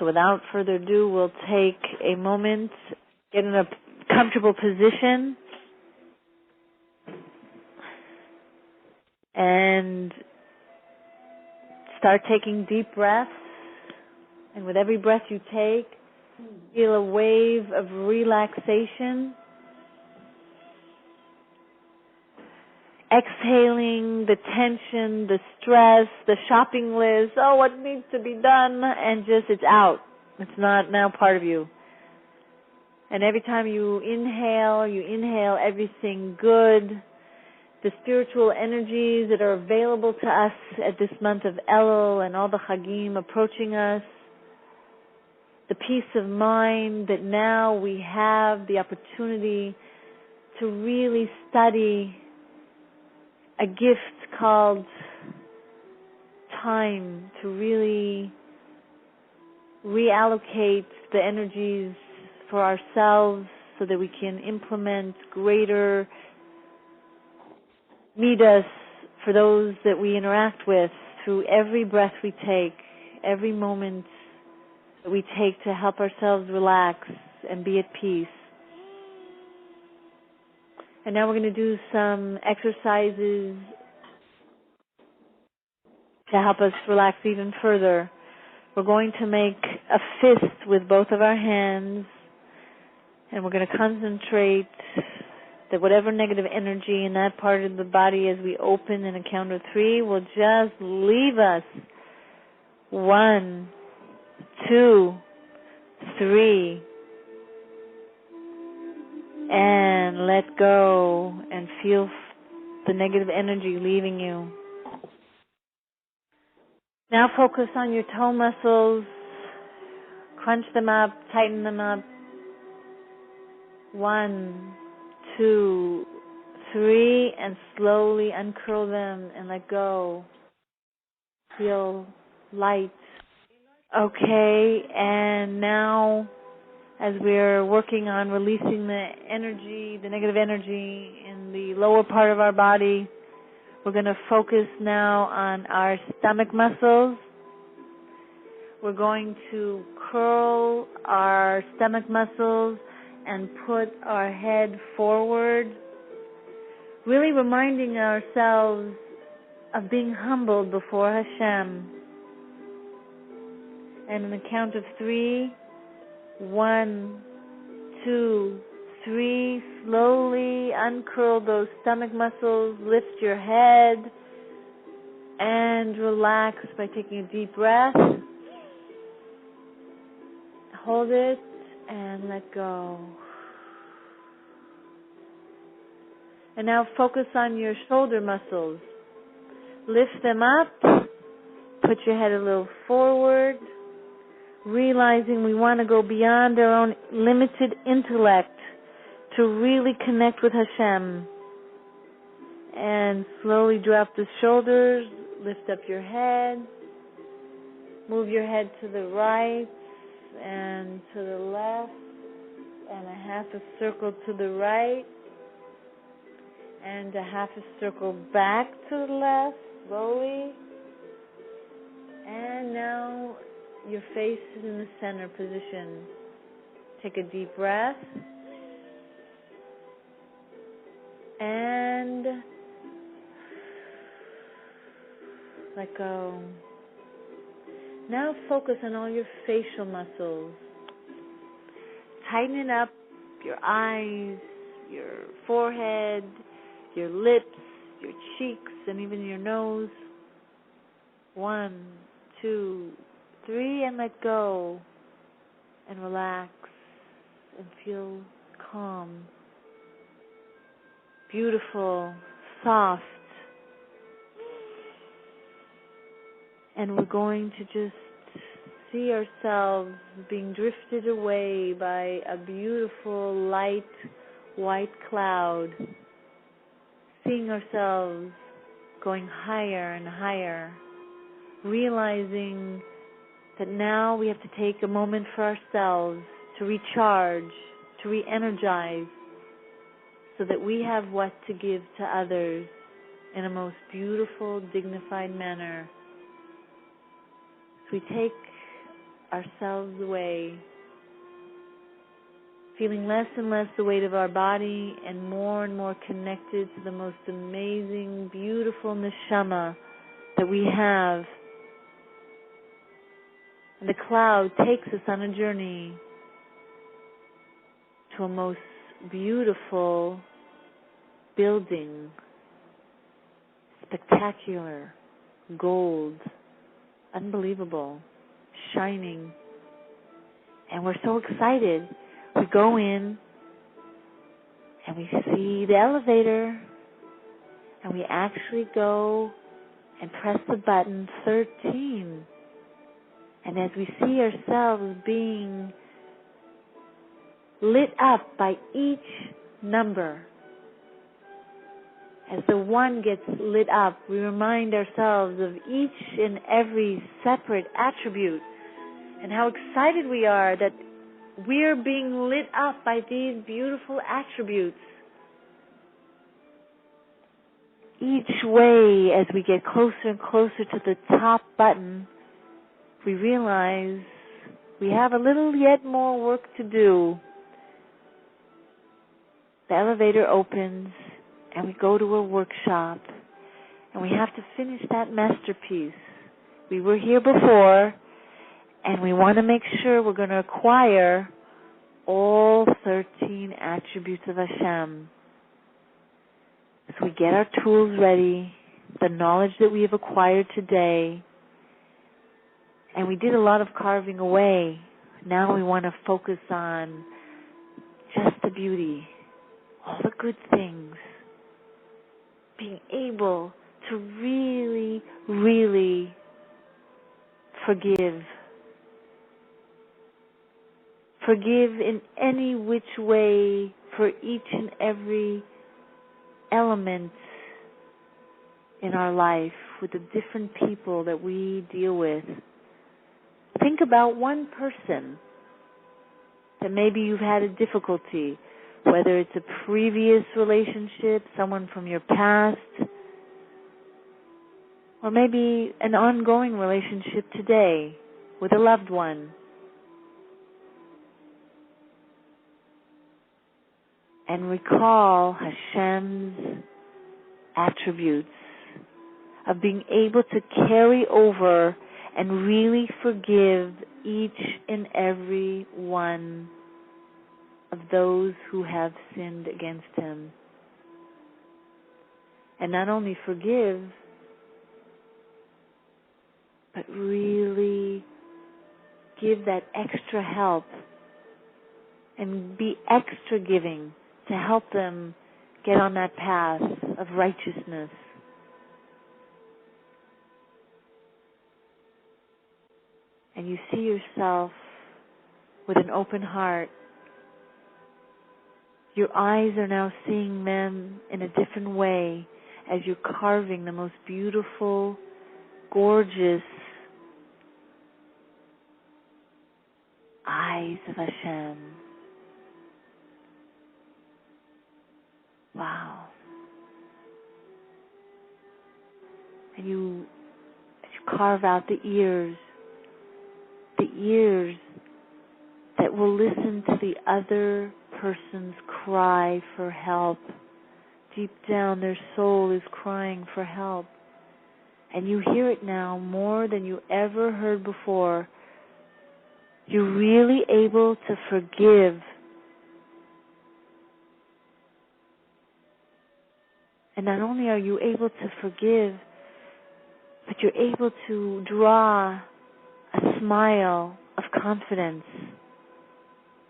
So without further ado, we'll take a moment, get in a comfortable position, and start taking deep breaths. And with every breath you take, feel a wave of relaxation. Exhaling the tension, the stress, the shopping list, oh, what needs to be done, and just it's out. It's not now part of you. And every time you inhale everything good, the spiritual energies that are available to us at this month of Elul and all the Chagim approaching us, the peace of mind that now we have the opportunity to really study a gift called time, to really reallocate the energies for ourselves so that we can implement greater midas for those that we interact with through every breath we take, every moment that we take to help ourselves relax and be at peace. And now we're going to do some exercises to help us relax even further. We're going to make a fist with both of our hands, and we're going to concentrate that whatever negative energy in that part of the body as we open in a count of 3 will just leave us. 1, 2, 3. And let go and feel the negative energy leaving you. Now focus on your toe muscles. Crunch them up, tighten them up. 1, 2, 3, and slowly uncurl them and let go. Feel light. Okay, and now as we're working on releasing the energy, the negative energy in the lower part of our body, we're going to focus now on our stomach muscles. We're going to curl our stomach muscles and put our head forward, really reminding ourselves of being humbled before Hashem. And on the count of 3, 1, 2, 3, slowly uncurl those stomach muscles, lift your head, and relax by taking a deep breath. Hold it and let go. And now focus on your shoulder muscles. Lift them up, put your head a little forward, realizing we want to go beyond our own limited intellect to really connect with Hashem. And slowly drop the shoulders, lift up your head, move your head to the right and to the left, and a half a circle to the right, and a half a circle back to the left, slowly. And now your face is in the center position. Take a deep breath. And let go. Now focus on all your facial muscles. Tighten up your eyes, your forehead, your lips, your cheeks, and even your nose. 1, 2, 3, and let go. And relax and feel calm. Beautiful, soft. And we're going to just see ourselves being drifted away by a beautiful light white cloud. Seeing ourselves going higher and higher. Realizing that now we have to take a moment for ourselves to recharge, to re-energize, so that we have what to give to others in a most beautiful, dignified manner. So we take ourselves away, feeling less and less the weight of our body and more connected to the most amazing, beautiful neshama that we have. And the cloud takes us on a journey to a most beautiful building, spectacular, gold, unbelievable, shining. And we're so excited. We go in and we see the elevator and we actually go and press the button 13. And as we see ourselves being lit up by each number, as the one gets lit up, we remind ourselves of each and every separate attribute and how excited we are that we're being lit up by these beautiful attributes. Each way, as we get closer and closer to the top button, we realize we have a little yet more work to do. The elevator opens and we go to a workshop and we have to finish that masterpiece. We were here before and we want to make sure we're going to acquire all 13 attributes of Hashem. So we get our tools ready, the knowledge that we have acquired today, and we did a lot of carving away. Now we want to focus on just the beauty, all the good things, being able to really, really forgive. Forgive in any which way for each and every element in our life with the different people that we deal with. Think about one person that maybe you've had a difficulty, whether it's a previous relationship, someone from your past, or maybe an ongoing relationship today with a loved one. And recall Hashem's attributes of being able to carry over and really forgive each and every one of those who have sinned against Him. And not only forgive, but really give that extra help and be extra giving to help them get on that path of righteousness. And you see yourself with an open heart. Your eyes are now seeing them in a different way as you're carving the most beautiful, gorgeous eyes of Hashem. Wow. And you carve out the ears that will listen to the other person's cry for help. Deep down, their soul is crying for help. And you hear it now more than you ever heard before. You're really able to forgive. And not only are you able to forgive, but you're able to draw a smile of confidence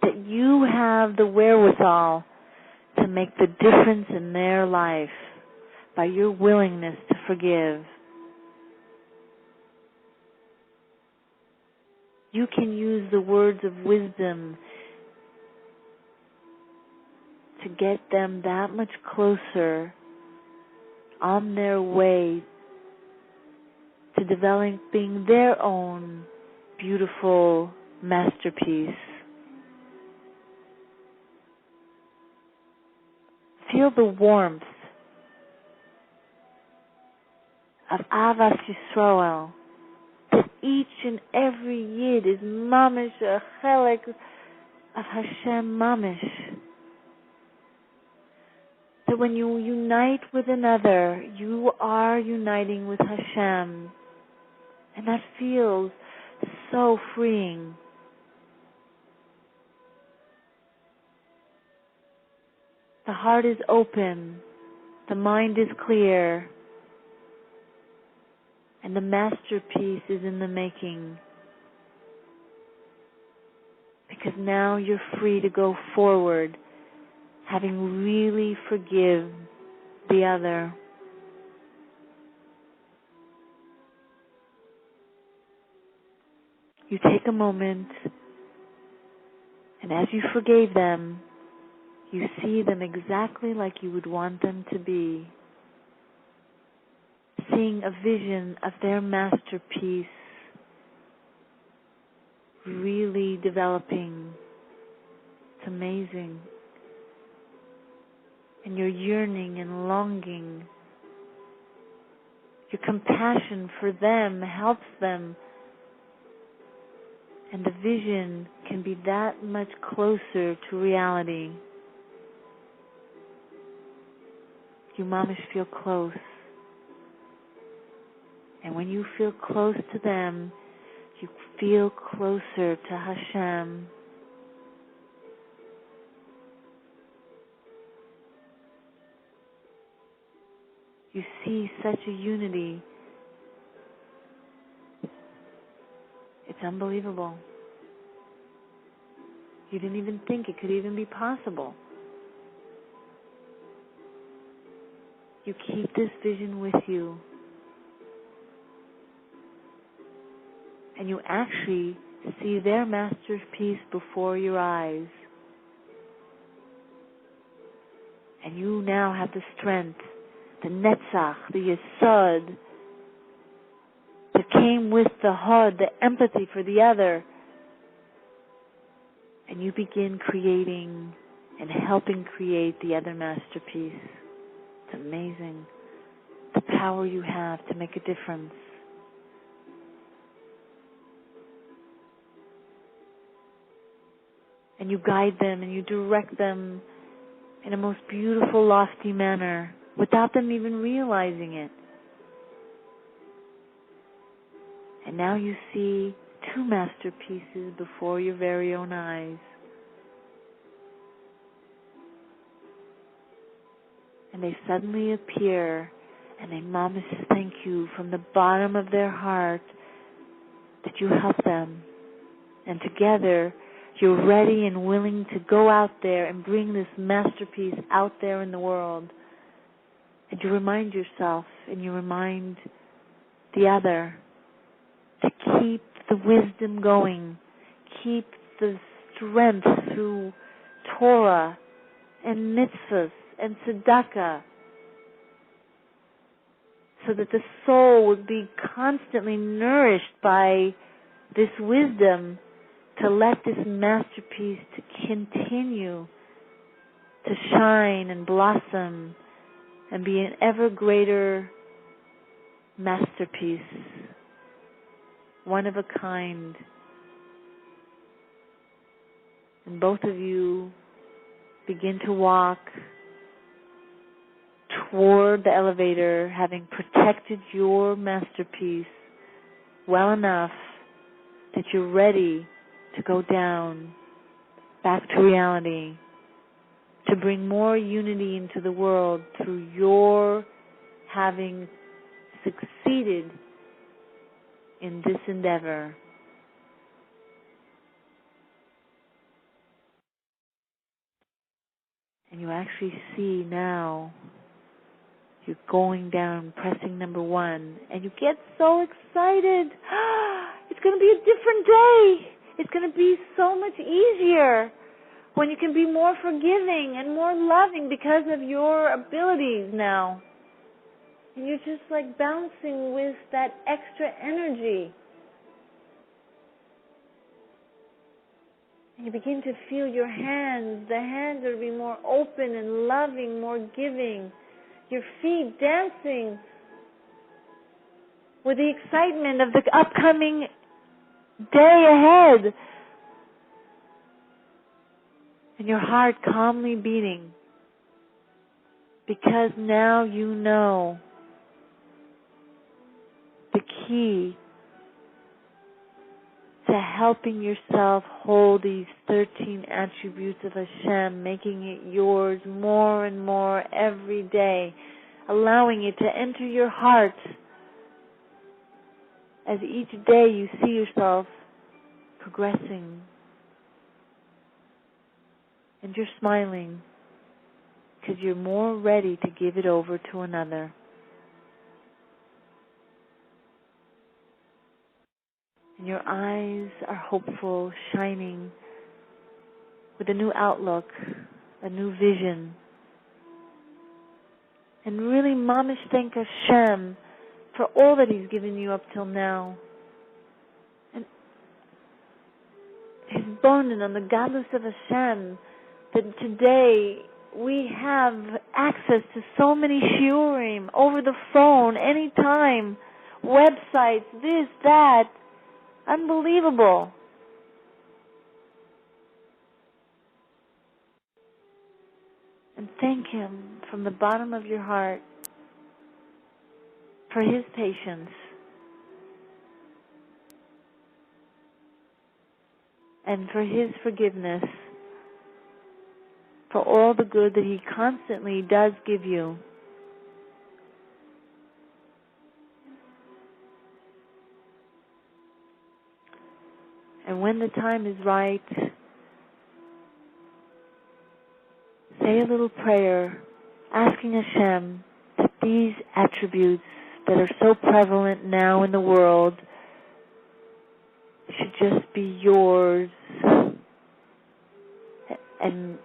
that you have the wherewithal to make the difference in their life by your willingness to forgive. You can use the words of wisdom to get them that much closer on their way to developing their own beautiful masterpiece. Feel the warmth of Ahavas Yisrael, that each and every Yid is mamish, a chelek of Hashem mamish. That when you unite with another, you are uniting with Hashem. And that feels so freeing. The heart is open, the mind is clear, and the masterpiece is in the making. Because now you're free to go forward, having really forgive the other. You take a moment, and as you forgave them, you see them exactly like you would want them to be. Seeing a vision of their masterpiece really developing. It's amazing. And your yearning and longing, your compassion for them helps them. And the vision can be that much closer to reality. You mamish feel close. And when you feel close to them, you feel closer to Hashem. You see such a unity. It's unbelievable. You didn't even think it could even be possible. You keep this vision with you. And you actually see their masterpiece before your eyes. And you now have the strength, the netzach, the yesod, that came with the hod, the empathy for the other. And you begin creating and helping create the other masterpiece. It's amazing the power you have to make a difference. And you guide them and you direct them in a most beautiful, lofty manner without them even realizing it. And now you see two masterpieces before your very own eyes. And they suddenly appear and they mamish thank you from the bottom of their heart that you helped them. And together you're ready and willing to go out there and bring this masterpiece out there in the world. And you remind yourself and you remind the other to keep the wisdom going, keep the strength through Torah and mitzvahs and tzedakah, so that the soul would be constantly nourished by this wisdom to let this masterpiece to continue to shine and blossom and be an ever greater masterpiece, one of a kind. And both of you begin to walk toward the elevator, having protected your masterpiece well enough that you're ready to go down back to reality, to bring more unity into the world through your having succeeded in this endeavor. And you actually see now you're going down, pressing number 1, and you get so excited. It's going to be a different day. It's going to be so much easier when you can be more forgiving and more loving because of your abilities now. And you're just like bouncing with that extra energy. And you begin to feel your hands. The hands are to be more open and loving, more giving. Your feet dancing with the excitement of the upcoming day ahead, and your heart calmly beating, because now you know the key to helping yourself hold these 13 attributes of Hashem, making it yours more and more every day, allowing it to enter your heart as each day you see yourself progressing. And you're smiling because you're more ready to give it over to another. And your eyes are hopeful, shining with a new outlook, a new vision. And really, mamish, thank Hashem for all that He's given you up till now. And His bonin on the godless of Hashem, that today we have access to so many shiurim over the phone, anytime, websites, this, that. Unbelievable. And thank Him from the bottom of your heart for His patience and for His forgiveness, for all the good that He constantly does give you. And when the time is right, say a little prayer, asking Hashem that these attributes that are so prevalent now in the world should just be yours. And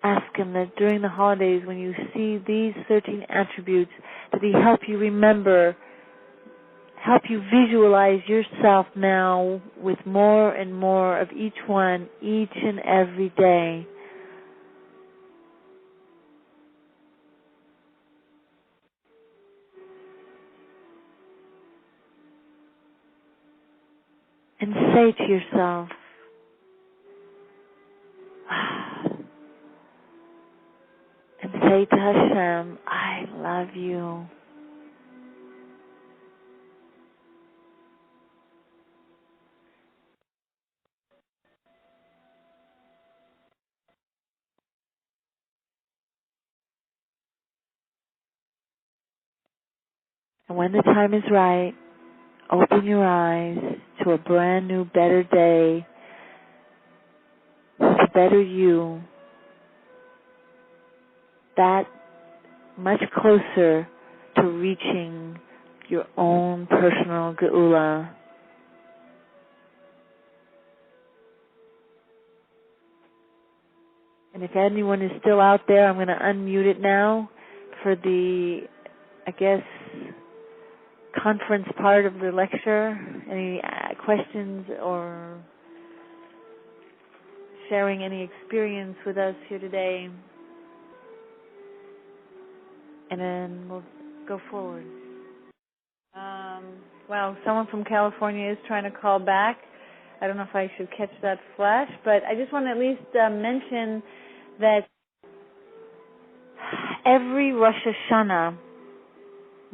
ask Him that during the holidays, when you see these 13 attributes, that He help you remember, help you visualize yourself now with more and more of each one, each and every day. And say to yourself, and say to Hashem, I love you. And when the time is right, open your eyes to a brand new, better day, with a better you, that much closer to reaching your own personal geula. And if anyone is still out there, I'm going to unmute it now for the, I guess, conference part of the lecture. Any questions or sharing any experience with us here today? And then we'll go forward. Well, someone from California is trying to call back. I don't know if I should catch that flash, but I just want to at least mention that every Rosh Hashanah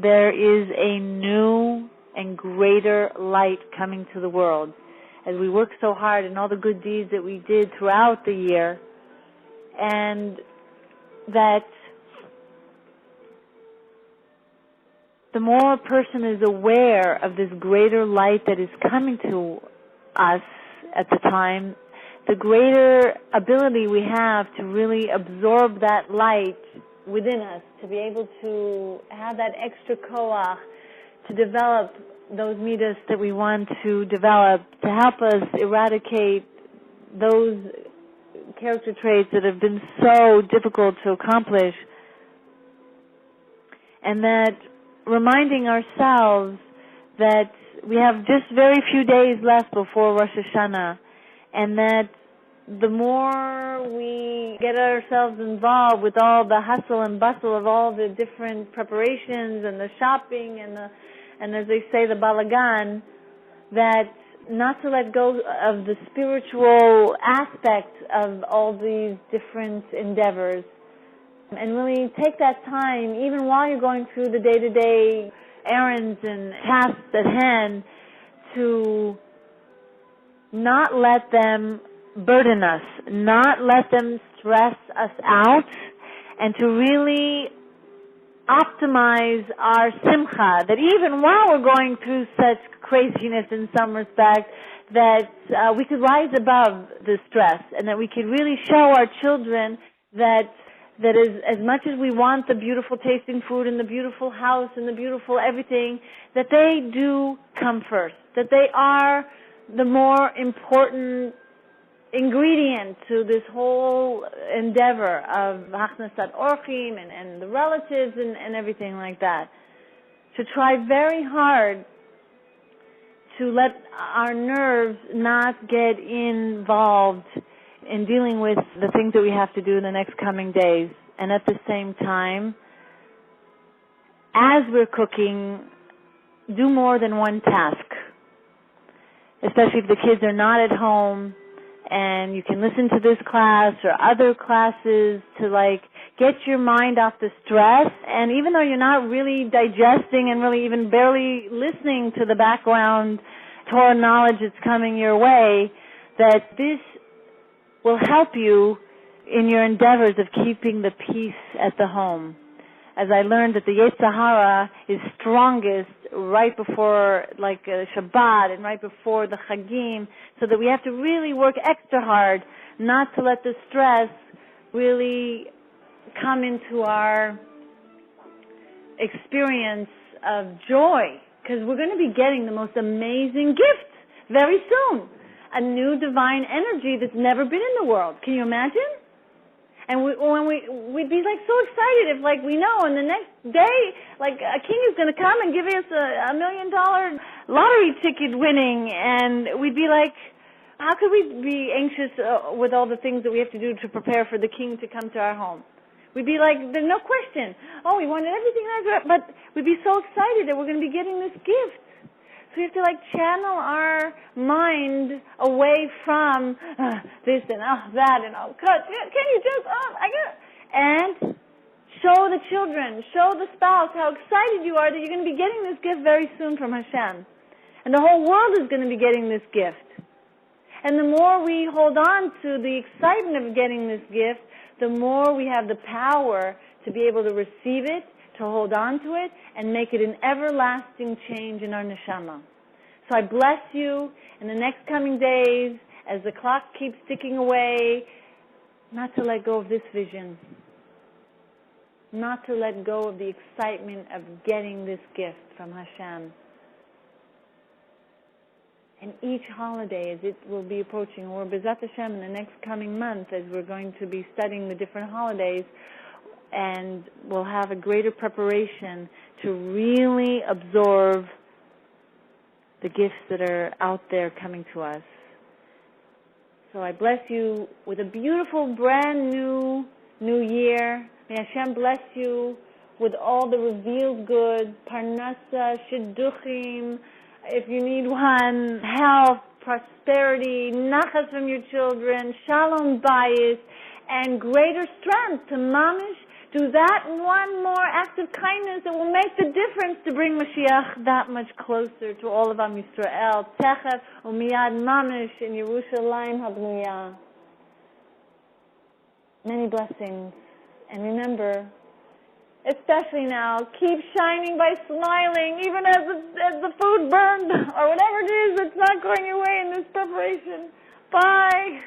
there is a new and greater light coming to the world. As we work so hard and all the good deeds that we did throughout the year, and that the more a person is aware of this greater light that is coming to us at the time, the greater ability we have to really absorb that light within us, to be able to have that extra koach, to develop those midas that we want to develop, to help us eradicate those character traits that have been so difficult to accomplish. And that reminding ourselves that we have just very few days left before Rosh Hashanah, and that the more we get ourselves involved with all the hustle and bustle of all the different preparations and the shopping and as they say, the balagan, that not to let go of the spiritual aspect of all these different endeavors, and really take that time, even while you're going through the day-to-day errands and tasks at hand, to not let them burden us, not let them stress us out, and to really optimize our simcha, that even while we're going through such craziness in some respect, that we could rise above the stress, and that we could really show our children that as much as we want the beautiful tasting food and the beautiful house and the beautiful everything, that they do come first, that they are the more important ingredient to this whole endeavor of Hachnasat Orchim and the relatives and everything like that. To try very hard to let our nerves not get involved in dealing with the things that we have to do in the next coming days. And at the same time, as we're cooking, do more than one task. Especially if the kids are not at home, and you can listen to this class or other classes to get your mind off the stress. And even though you're not really digesting and really even barely listening to the background Torah knowledge that's coming your way, that this will help you in your endeavors of keeping the peace at the home. As I learned that the Yetzer Hara is strongest right before Shabbat and right before the Chagim, so that we have to really work extra hard not to let the stress really come into our experience of joy, because we're going to be getting the most amazing gift very soon. A new divine energy that's never been in the world. Can you imagine? And we'd be so excited if we know in the next day a king is going to come and give us a $1 million lottery ticket winning, and we'd be how could we be anxious with all the things that we have to do to prepare for the king to come to our home? We'd be there's no question. Oh, we wanted everything nice, but we'd be so excited that we're going to be getting this gift. So we have to channel our mind away from this and that and can you just and show the children, show the spouse how excited you are that you're going to be getting this gift very soon from Hashem, and the whole world is going to be getting this gift. And the more we hold on to the excitement of getting this gift, the more we have the power to be able to receive it, to hold on to it, and make it an everlasting change in our neshama. So I bless you in the next coming days, as the clock keeps ticking away, not to let go of this vision, not to let go of the excitement of getting this gift from Hashem. And each holiday, as it will be approaching, or B'ezrat Hashem in the next coming month, as we're going to be studying the different holidays, and we'll have a greater preparation to really absorb the gifts that are out there coming to us. So I bless you with a beautiful, brand new year. May Hashem bless you with all the revealed good, parnasa, shidduchim, if you need one, health, prosperity, nachas from your children, shalom bayis, and greater strength to mamish do that one more act of kindness that will make the difference to bring Mashiach that much closer to all of Am Yisrael. Techef umiyad mamish in Yerushalayim habnuya. Many blessings. And remember, especially now, keep shining by smiling, even as the food burned, or whatever it is that's not going your way in this preparation. Bye.